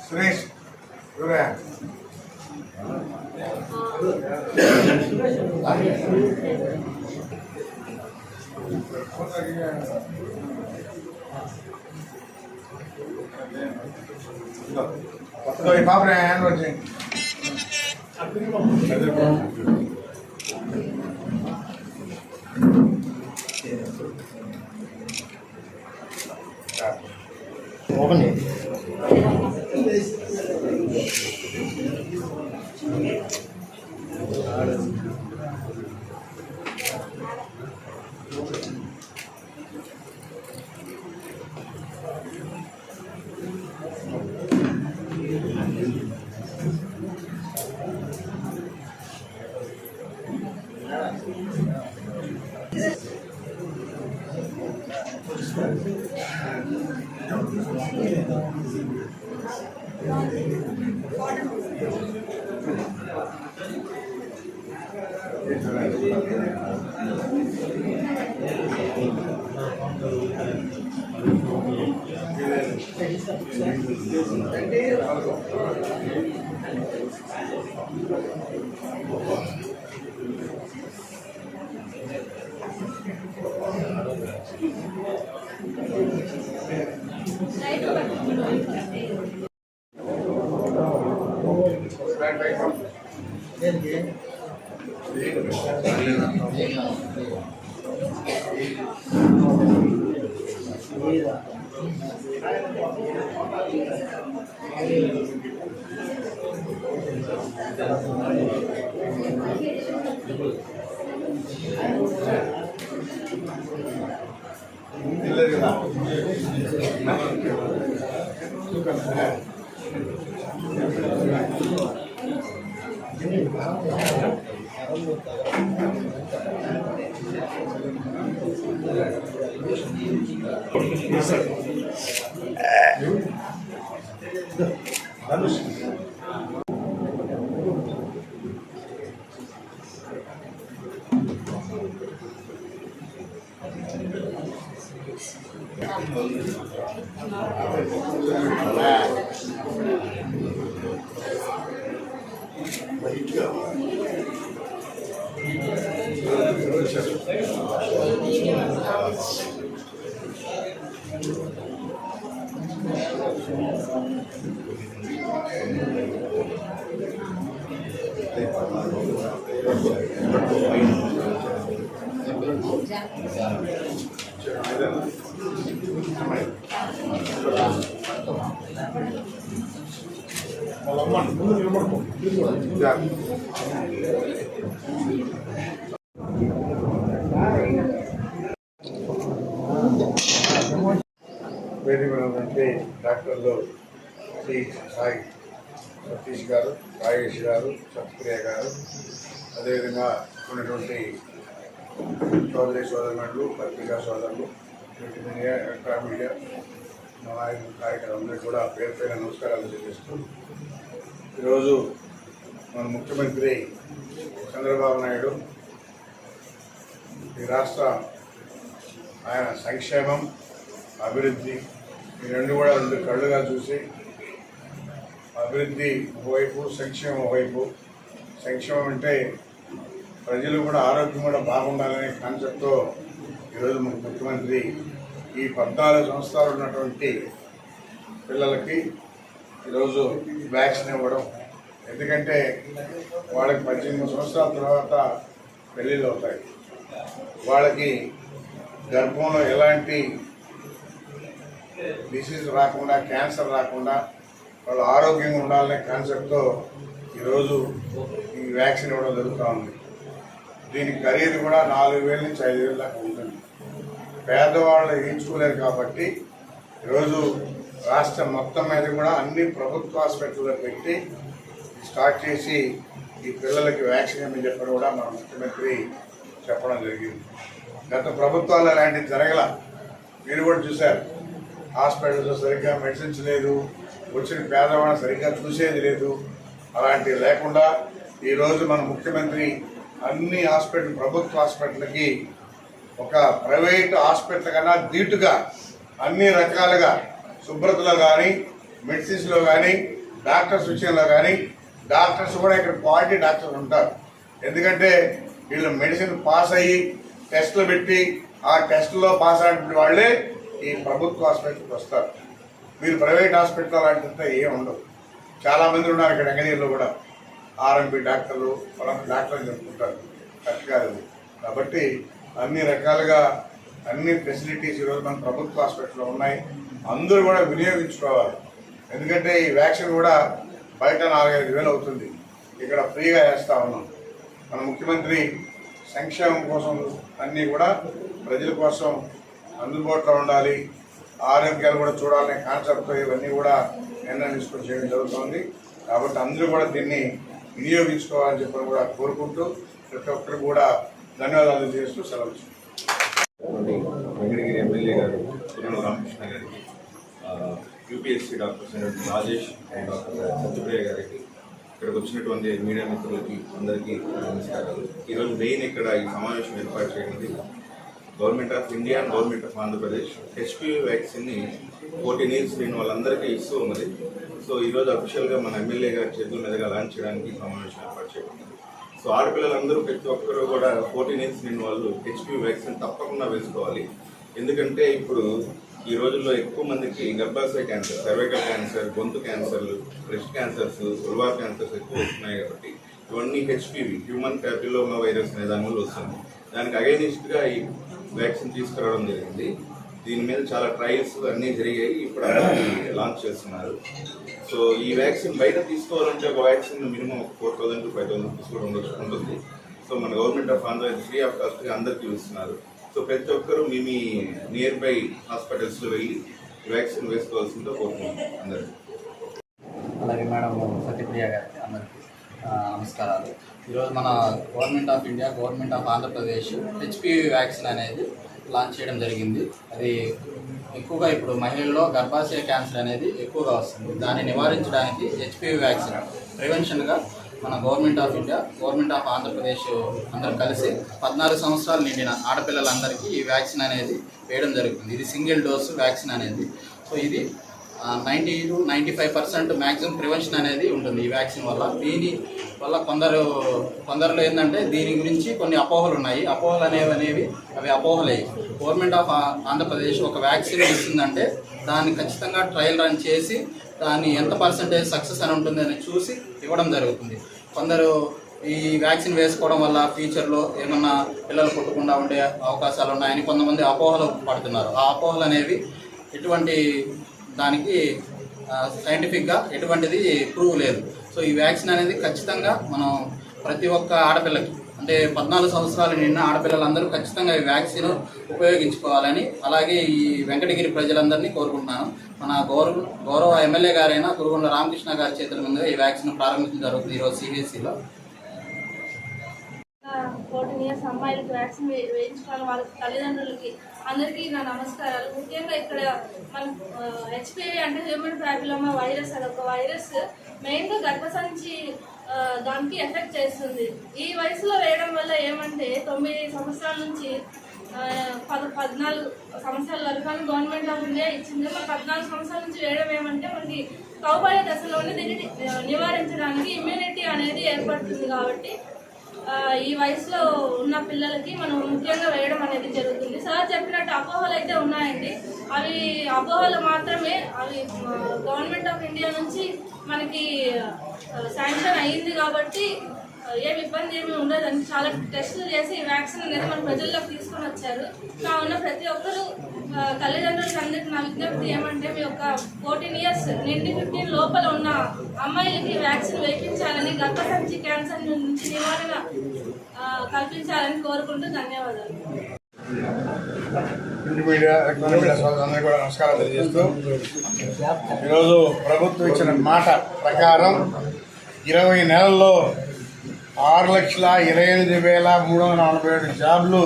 సురేష్ పాప ఓపెన్ వేదికైనటువంటి డాక్టర్లు శ్రీ సాయి సతీష్ గారు, రాజేష్ గారు, సత్ప్రియ గారు, అదేవిధంగా ఉన్నటువంటి చౌదరి సోదరులు, పత్రికా సోదరులు, మీడియా, ఎలక్ట్రానిక్ మీడియా, మా నాయకులు, కార్యక్రమాలందరికీ కూడా పేరు పేరు నమస్కారాలు తెలియజేస్తూ ఈరోజు మన ముఖ్యమంత్రి చంద్రబాబు నాయుడు ఈ రాష్ట్ర ఆయన సంక్షేమం, అభివృద్ధి ఈ రెండు కూడా రెండు కళ్ళుగా చూసి అభివృద్ధి ఒకవైపు, సంక్షేమం ఒకవైపు. సంక్షేమం అంటే ప్రజలు కూడా ఆరోగ్యం కూడా బాగుండాలనే కాన్సెప్ట్తో ఈరోజు మన ముఖ్యమంత్రి ఈ 14 సంవత్సరాలు ఉన్నటువంటి పిల్లలకి ఈరోజు వ్యాక్సిన్ ఇవ్వడం. ఎందుకంటే వాళ్ళకి 18 సంవత్సరాల తర్వాత పెళ్ళిళ్ళు అవుతాయి. వాళ్ళకి గర్భంలో ఎలాంటి డిసీజ్ రాకుండా, క్యాన్సర్ రాకుండా వాళ్ళు ఆరోగ్యంగా ఉండాలనే కాన్సెప్ట్తో ఈరోజు ఈ వ్యాక్సిన్ ఇవ్వడం జరుగుతూ ఉంది. దీనికి ఖరీదు కూడా 4,000 నుంచి 5,000 దాకా ఉంటుంది. పేదవాళ్ళు వేయించుకోలేరు కాబట్టి ఈరోజు రాష్ట్రం మొత్తం మీద కూడా అన్ని ప్రభుత్వ హాస్పిటల్లో పెట్టి స్టార్ట్ చేసి ఈ పిల్లలకి వ్యాక్సిన్ ఏమని చెప్పడం కూడా మన ముఖ్యమంత్రి చెప్పడం జరిగింది. గత ప్రభుత్వాలు అలాంటివి జరగల. మీరు కూడా చూశారు, హాస్పిటల్స్లో సరిగ్గా మెడిసిన్స్ లేదు, వచ్చిన పేదవాళ్ళని సరిగ్గా చూసేది లేదు. అలాంటివి లేకుండా ఈరోజు మన ముఖ్యమంత్రి అన్ని హాస్పిటల్, ప్రభుత్వ హాస్పిటల్కి ఒక ప్రైవేట్ హాస్పిటల్ కన్నా ధీటుగా అన్ని రకాలుగా శుభ్రతలో కానీ, మెడిసిన్స్లో కానీ, డాక్టర్స్ విషయంలో కానీ, డాక్టర్స్ కూడా ఇక్కడ క్వాలిటీ డాక్టర్స్ ఉంటారు. ఎందుకంటే వీళ్ళు మెడిసిన్ పాస్ అయ్యి టెస్టులు పెట్టి ఆ టెస్టులో పాస్ అయిన వాళ్ళే ఈ ప్రభుత్వ హాస్పిటల్కి వస్తారు. మీరు ప్రైవేట్ హాస్పిటల్ అలాంటింతా ఏం ఉండవు. చాలామంది ఉన్నారు ఇక్కడ వెంకటగిరిలో కూడా ఆర్ఎంపీ డాక్టర్లు, పొలం డాక్టర్లు చెప్పుకుంటారు. కరెక్ట్ కాదు. కాబట్టి అన్ని రకాలుగా అన్ని ఫెసిలిటీస్ ఈరోజు మన ప్రభుత్వ హాస్పిటల్లో ఉన్నాయి. అందరూ కూడా వినియోగించుకోవాలి. ఎందుకంటే ఈ వ్యాక్సిన్ కూడా బయట 4-5 వేలు అవుతుంది, ఇక్కడ ఫ్రీగా వేస్తూ ఉన్నాం. మన ముఖ్యమంత్రి సంక్షేమం కోసం అన్నీ కూడా ప్రజల కోసం అందుబాటులో ఉండాలి, ఆరోగ్యాలు కూడా చూడాలనే కాన్సెప్ట్తో ఇవన్నీ కూడా నిర్ణయం తీసుకొని చేయడం జరుగుతుంది. కాబట్టి అందరూ కూడా దీన్ని వినియోగించుకోవాలని చెప్పని కూడా కోరుకుంటూ ప్రతి ఒక్కరు కూడా ధన్యవాదాలు చేస్తూ సెలవు. వెంకటగిరి ఎమ్మెల్యే గారు కురుగొండ రామకృష్ణ గారికి, యూపీఎస్సీ డాక్టర్స్ అయినటువంటి రాజేష్ అండ్ డాక్టర్ సత్యప్రియ గారికి, ఇక్కడికి వచ్చినటువంటి మీడియా మిత్రులకి అందరికీ నమస్కారాలు. ఈరోజు మెయిన్ ఇక్కడ ఈ సమావేశం ఏర్పాటు చేయడం government of India and government of Andhra Pradesh HPV వ్యాక్సిన్ని 14 ఇయర్స్ లేని వాళ్ళందరికీ ఇస్తూ ఉన్నది. సో ఈరోజు అఫీషియల్గా మన ఎమ్మెల్యే గారి చేతుల మీదుగా లాంచ్ చేయడానికి సమావేశం ఏర్పాటు చేయడం. సో ఆడపిల్లలందరూ ప్రతి ఒక్కరు కూడా 14 ఇయర్స్ లేని వాళ్ళు హెచ్పివి వ్యాక్సిన్ తప్పకుండా వేసుకోవాలి. ఎందుకంటే ఇప్పుడు ఈ రోజుల్లో ఎక్కువ మందికి గర్భాశయ క్యాన్సర్, సర్వైకల్ క్యాన్సర్, గొంతు క్యాన్సర్లు, బ్రెస్ట్ క్యాన్సర్స్, ఉల్వార్ క్యాన్సర్స్ ఎక్కువ వస్తున్నాయి. కాబట్టి ఇవన్నీ హెచ్పివి, హ్యూమన్ ప్యాపిలోమా వైరస్ అనే దాని వల్ల వస్తుంది. దానికి అగైనిస్ట్గా ఈ వ్యాక్సిన్ తీసుకురావడం జరిగింది. దీని మీద చాలా ట్రయల్స్ అన్నీ జరిగాయి. ఇప్పుడు లాంచ్ చేస్తున్నారు. సో ఈ వ్యాక్సిన్ బయట తీసుకోవాలంటే ఒక వ్యాక్సిన్ మినిమం 4,000 to 5,000 రూపీస్ కూడా ఉంటుంది. సో మన government of Andhra Pradesh free of కాస్ట్గా అందరికీ ఇస్తున్నారు. సో ప్రతి ఒక్కరూ మీ నియర్ బై హాస్పిటల్స్లో వెళ్ళి వ్యాక్సిన్ వేసుకోవాల్సిందో కోరుకుంటున్నాం అందరికీ. అలాగే మేడం సత్యప్రియ గారికి అందరికీ నమస్కారాలు. ఈరోజు మన government of India, government of Andhra Pradesh HPV vaccine అనేది లాంచ్ చేయడం జరిగింది. అది ఎక్కువగా ఇప్పుడు మహిళల్లో గర్భాశయ క్యాన్సర్ అనేది ఎక్కువగా వస్తుంది. దాన్ని నివారించడానికి హెచ్పివి వ్యాక్సిన్ ప్రివెన్షన్గా మన government of India, government of Andhra Pradesh అందరూ కలిసి 14 సంవత్సరాలు నిండిన ఆడపిల్లలందరికీ ఈ వ్యాక్సిన్ అనేది వేయడం జరుగుతుంది. ఇది సింగిల్ డోసు వ్యాక్సిన్ అనేది. సో ఇది 90 to 95% మ్యాక్సిమం ప్రివెన్షన్ అనేది ఉంటుంది ఈ వ్యాక్సిన్ వల్ల. దీని వల్ల కొందరిలో ఏంటంటే దీని గురించి కొన్ని అపోహలు ఉన్నాయి. అపోహలు అనేవి అవి అపోహలే. గవర్నమెంట్ ఆఫ్ ఆంధ్రప్రదేశ్ ఒక వ్యాక్సిన్ ఇస్తుందంటే దాన్ని ఖచ్చితంగా ట్రయల్ రన్ చేసి దాన్ని ఎంత పర్సెంటేజ్ సక్సెస్ అని ఉంటుంది అని చూసి ఇవ్వడం జరుగుతుంది. కొందరు ఈ వ్యాక్సిన్ వేసుకోవడం వల్ల ఫ్యూచర్లో ఏమన్నా పిల్లలు పుట్టకుండా ఉండే అవకాశాలు ఉన్నాయని కొంతమంది అపోహలు పడుతున్నారు. ఆ అపోహలు అనేవి ఎటువంటి దానికి సైంటిఫిక్గా ఎటువంటిది ప్రూవ్ లేదు. సో ఈ వ్యాక్సిన్ అనేది ఖచ్చితంగా మనం ప్రతి ఒక్క ఆడపిల్లకి, అంటే 14 సంవత్సరాలు నిన్న ఆడపిల్లలందరూ ఖచ్చితంగా ఈ వ్యాక్సిన్ ఉపయోగించుకోవాలని, అలాగే ఈ వెంకటగిరి ప్రజలందరినీ కోరుకుంటున్నాను. మన గౌరవ ఎమ్మెల్యే గారైన కురుగొండ రామకృష్ణ గారి చేతుల మీదుగా ఈ వ్యాక్సిన్ ప్రారంభించడం జరుగుతుంది ఈరోజు సిహెచ్సిలో. 14 ఇయర్స్ అమ్మాయిలకి వ్యాక్సిన్ వేయించుకోవాలి, వాళ్ళ తల్లిదండ్రులకి అందరికీ నా నమస్కారాలు. ముఖ్యంగా ఇక్కడ మన హెచ్పివి అంటే హ్యూమన్ ప్యాపిలోమా వైరస్, అదొక వైరస్ మెయిన్గా గర్భసంచి దానికి ఎఫెక్ట్ చేస్తుంది. ఈ వయసులో వేయడం వల్ల ఏమంటే 9 సంవత్సరాల నుంచి 14 సంవత్సరాల వరకు కానీ గవర్నమెంట్ ఆఫ్ ఇండియా ఇచ్చింది. మన 14 సంవత్సరాల నుంచి వేయడం ఏమంటే మనకి కౌబాల్య దశలోనే దీన్ని నివారించడానికి ఇమ్యూనిటీ అనేది ఏర్పడుతుంది. కాబట్టి ఈ వయసులో ఉన్న పిల్లలకి మనం ముఖ్యంగా వేయడం అనేది జరుగుతుంది. సార్ చెప్పినట్టు అపోహలు అయితే ఉన్నాయండి, అవి అపోహలు మాత్రమే. అవి గవర్నమెంట్ ఆఫ్ ఇండియా నుంచి మనకి శాంక్షన్ అయ్యింది కాబట్టి ఏమి ఇబ్బంది ఏమి ఉండదని చాలా టెస్టులు చేసి ఈ వ్యాక్సిన్ అనేది మన ప్రజల్లోకి తీసుకొని వచ్చారు. కావున ప్రతి ఒక్కరూ తల్లిదండ్రులకి అందరికీ నా విజ్ఞప్తి ఏమంటే మీ యొక్క 14 ఇయర్స్ నిండి 15 లోపల ఉన్న అమ్మాయిలకి వ్యాక్సిన్ వేయించాలని, గర్భసంచి క్యాన్సర్ నుంచి నివారణ కల్పించాలని కోరుకుంటూ ధన్యవాదాలు. ప్రింట్ మీడియా, ఎలక్ట్రానిక్ మీడియా సోదరులందరికీ కూడా నమస్కారం తెలియజేస్తూ, ఈరోజు ప్రభుత్వం ఇచ్చిన మాట ప్రకారం 20 నెలల్లో 6,28,347 జాబ్లు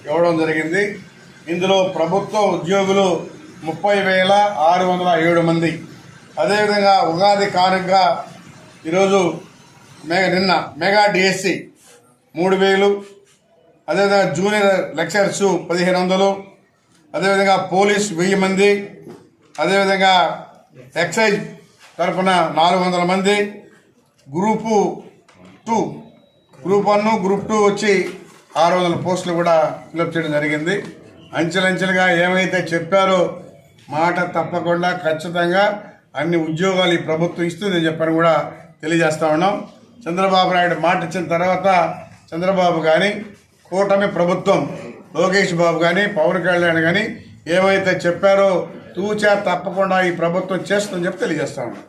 ఇవ్వడం జరిగింది. ఇందులో ప్రభుత్వ ఉద్యోగులు 30,607 మంది. అదేవిధంగా ఉగాది కానుకగా ఈరోజు నిన్న మెగా డిఎస్సి 3,000, అదేవిధంగా జూనియర్ లెక్చరర్స్ 1,500, అదేవిధంగా పోలీస్ 1000 మంది, అదేవిధంగా ఎక్సైజ్ తరఫున 400 మంది, గ్రూపు 2, గ్రూప్ 1, గ్రూప్ 2 వచ్చి 600 పోస్టులు కూడా ఫిలప్ చేయడం జరిగింది. అంచెలంచెలుగా ఏమైతే చెప్పారో మాట తప్పకుండా ఖచ్చితంగా అన్ని ఉద్యోగాలు ఈ ప్రభుత్వం ఇస్తుందని చెప్పని కూడా తెలియజేస్తా ఉన్నాం. చంద్రబాబు నాయుడు మాట ఇచ్చిన తర్వాత చంద్రబాబు కానీ, కూటమి ప్రభుత్వం లోకేష్ బాబు కానీ, పవన్ కళ్యాణ్ కానీ ఏమైతే చెప్పారో తూచా తప్పకుండా ఈ ప్రభుత్వం చేస్తుందని చెప్పి తెలియజేస్తా ఉన్నాం.